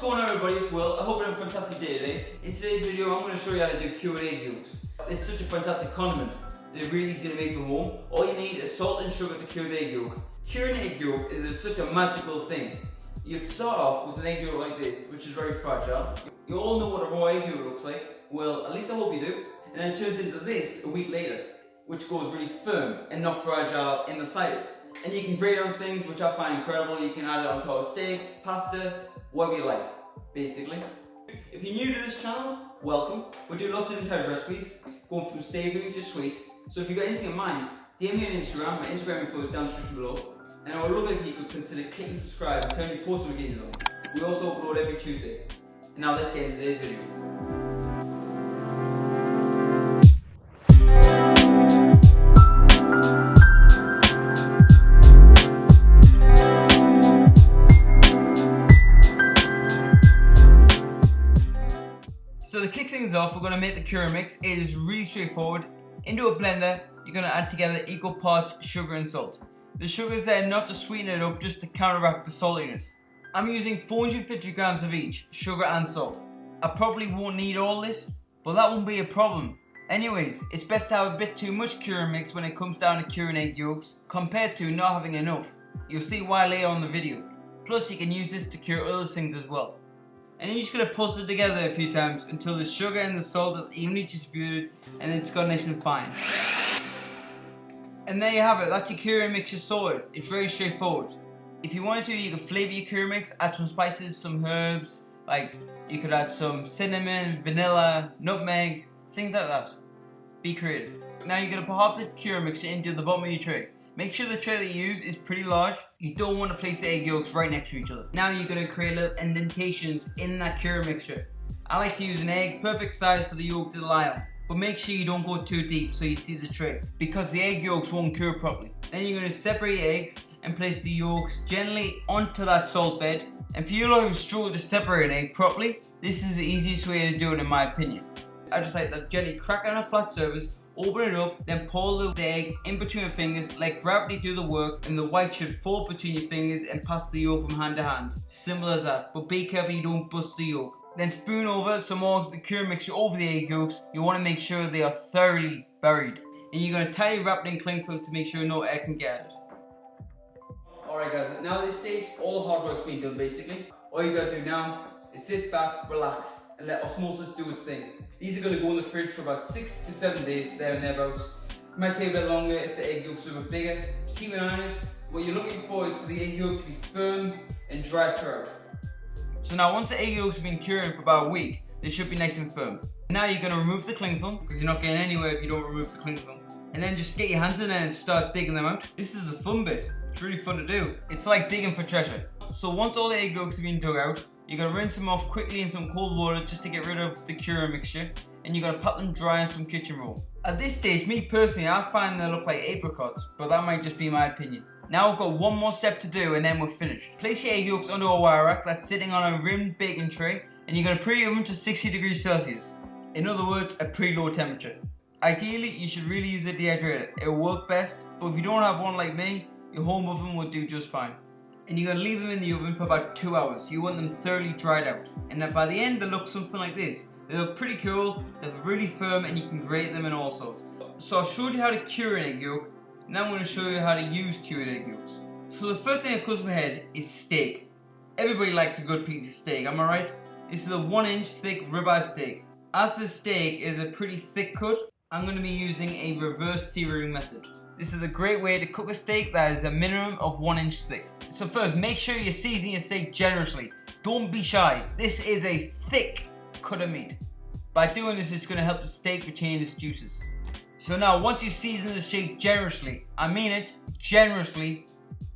going on, everybody? It's Will. I hope you're having a fantastic day today. In today's video I'm going to show you how to do cured egg yolks. It's such a fantastic condiment. They're really easy to make from home. All you need is salt and sugar to cure the egg yolk. Curing an egg yolk is such a magical thing. You start off with an egg yolk like this, which is very fragile. You all know what a raw egg yolk looks like. Well, at least I hope you do. And then it turns into this a week later, which goes really firm and not fragile in the slightest. And you can grate on things, which I find incredible. You can add it on top of steak, pasta, whatever you like, basically. If you're new to this channel, welcome. We do lots of different types of recipes, going from savoury to sweet. So if you've got anything in mind, DM me on Instagram. My Instagram info is down the description below. And I would love it if you could consider clicking subscribe and turn your post notifications on. We also upload every Tuesday. And now let's get into today's video. So to kick things off, we're going to make the cure mix. It is really straightforward. Into a blender, you're going to add together equal parts sugar and salt. The sugar is there not to sweeten it up, just to counteract the saltiness. I'm using 450 grams of each, sugar and salt. I probably won't need all this, but that won't be a problem. Anyways, it's best to have a bit too much cure mix when it comes down to curing egg yolks, compared to not having enough. You'll see why later on in the video. Plus you can use this to cure other things as well. And you're just going to pulse it together a few times until the sugar and the salt is evenly distributed and it's got nice and fine. And there you have it, that's your curry mix sorted. It's very straightforward. If you wanted to, you could flavour your curry mix, add some spices, some herbs, like you could add some cinnamon, vanilla, nutmeg, things like that. Be creative. Now you're going to put half the curry mix into the bottom of your tray. Make sure the tray that you use is pretty large. You don't want to place the egg yolks right next to each other. Now you're going to create little indentations in that curry mixture. I like to use an egg, perfect size for the yolk to lie on. But make sure you don't go too deep so you see the tray, because the egg yolks won't cure properly. Then you're going to separate your eggs and place the yolks gently onto that salt bed. And for you lot who struggle to separate an egg properly, this is the easiest way to do it in my opinion. I just like to gently crack it on a flat surface, open it up, then pull the egg in between your fingers, let gravity do the work, and the white should fall between your fingers and pass the yolk from hand to hand. Simple as that, but be careful you don't bust the yolk. Then spoon over some more of the cure mixture over the egg yolks. You want to make sure they are thoroughly buried. And you're going to tightly wrap it in cling film to make sure no air can get at it. Alright guys, now at this stage, all the hard work's been done basically. All you got to do now is sit back, relax, and let osmosis do its thing. These are going to go in the fridge for about 6 to 7 days, there and thereabouts. It might take a bit longer if the egg yolks are a bit bigger. Keep an eye on it. What you're looking for is for the egg yolk to be firm and dry throughout. So now once the egg yolks have been curing for about a week, they should be nice and firm. Now you're going to remove the cling film, because you're not getting anywhere if you don't remove the cling film. And then just get your hands in there and start digging them out. This is the fun bit. It's really fun to do. It's like digging for treasure. So once all the egg yolks have been dug out, you're going to rinse them off quickly in some cold water just to get rid of the cure mixture. And you're going to pat them dry in some kitchen roll. At this stage, me personally, I find they look like apricots, but that might just be my opinion. Now we've got one more step to do and then we're finished. Place your egg yolks onto a wire rack that's sitting on a rimmed baking tray, and you're going to preheat oven to 60 degrees Celsius. In other words, a pretty low temperature. Ideally, you should really use a dehydrator. It will work best, but if you don't have one like me, your home oven will do just fine. And you're going to leave them in the oven for about 2 hours. You want them thoroughly dried out. And then by the end, they look something like this. They look pretty cool, they're really firm, and you can grate them and all sorts. So I showed you how to cure an egg yolk. Now I'm going to show you how to use cured egg yolks. So the first thing that comes to my head is steak. Everybody likes a good piece of steak, am I right? This is a 1-inch thick ribeye steak. As the steak is a pretty thick cut, I'm going to be using a reverse searing method. This is a great way to cook a steak that is a minimum of 1 inch thick. So first, make sure you season your steak generously. Don't be shy. This is a thick cut of meat. By doing this, it's going to help the steak retain its juices. So now, once you season the steak generously, I mean it, generously,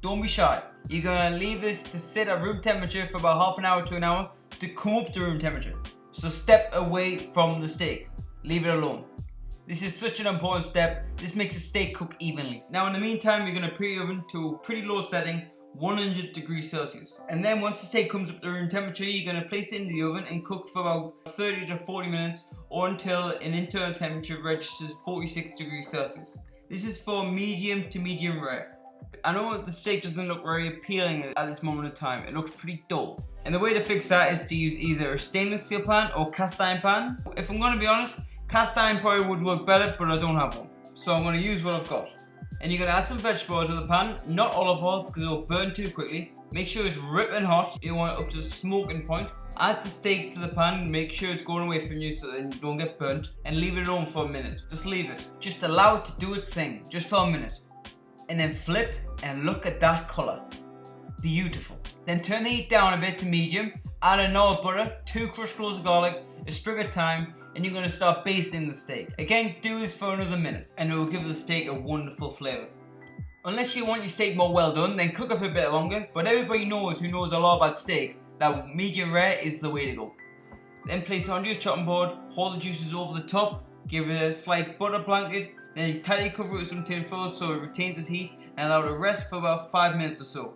don't be shy. You're going to leave this to sit at room temperature for about half an hour to an hour to come up to room temperature. So step away from the steak. Leave it alone. This is such an important step. This makes the steak cook evenly. Now in the meantime, you're going to preheat oven to a pretty low setting, 100 degrees Celsius. And then once the steak comes up to room temperature, you're going to place it in the oven and cook for about 30 to 40 minutes or until an internal temperature registers 46 degrees Celsius. This is for medium to medium rare. I know the steak doesn't look very appealing at this moment of time. It looks pretty dull. And the way to fix that is to use either a stainless steel pan or cast iron pan. If I'm going to be honest, cast iron probably would work better, but I don't have one. So I'm going to use what I've got. And you're going to add some vegetable oil to the pan, not olive oil because it will burn too quickly. Make sure it's ripping hot. You want it up to the smoking point. Add the steak to the pan, make sure it's going away from you so that you don't get burnt. And leave it alone for a minute. Just leave it. Just allow it to do its thing, just for a minute. And then flip and look at that colour. Beautiful. Then turn the heat down a bit to medium. Add a knob of butter, 2 crushed cloves of garlic, a sprig of thyme, and you're going to start basting the steak. Again, do this for another minute and it will give the steak a wonderful flavour. Unless you want your steak more well done, then cook it for a bit longer, but everybody knows who knows a lot about steak that medium rare is the way to go. Then place it onto your chopping board, pour the juices over the top, give it a slight butter blanket, then tightly cover it with some tin foil so it retains its heat and allow it to rest for about 5 minutes or so.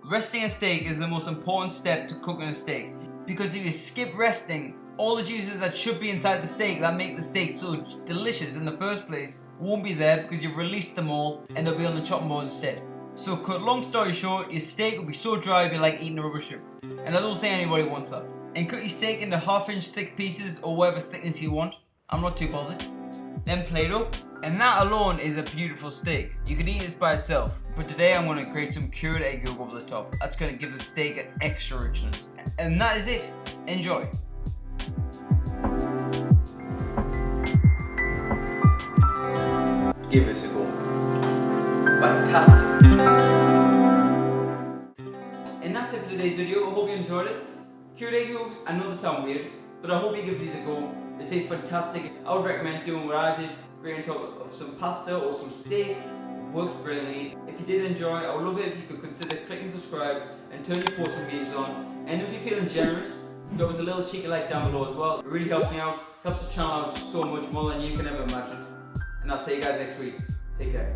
Resting a steak is the most important step to cooking a steak, because if you skip resting, all the juices that should be inside the steak that make the steak so delicious in the first place won't be there because you've released them all and they'll be on the chopping board instead. So cut long story short, your steak will be so dry it'll be like eating a rubber strip. And I don't think anybody wants that. And cut your steak into 1/2 inch thick pieces or whatever thickness you want. I'm not too bothered. Then plate up. And that alone is a beautiful steak. You can eat this by itself. But today I'm going to create some cured egg yolk over the top. That's going to give the steak an extra richness. And that is it. Enjoy. Give this a go. Fantastic. And that's it for today's video. I hope you enjoyed it. Cured egg yolks, I know they sound weird, but I hope you give these a go. It tastes fantastic. I would recommend doing what I did, grating on top of some pasta or some steak. It works brilliantly. If you did enjoy, I would love it if you could consider clicking subscribe and turn your post notifications on. And if you're feeling generous, drop us a little cheeky like down below as well. It really helps me out, helps the channel out so much more than you can ever imagine. And I'll see you guys next week. Take care.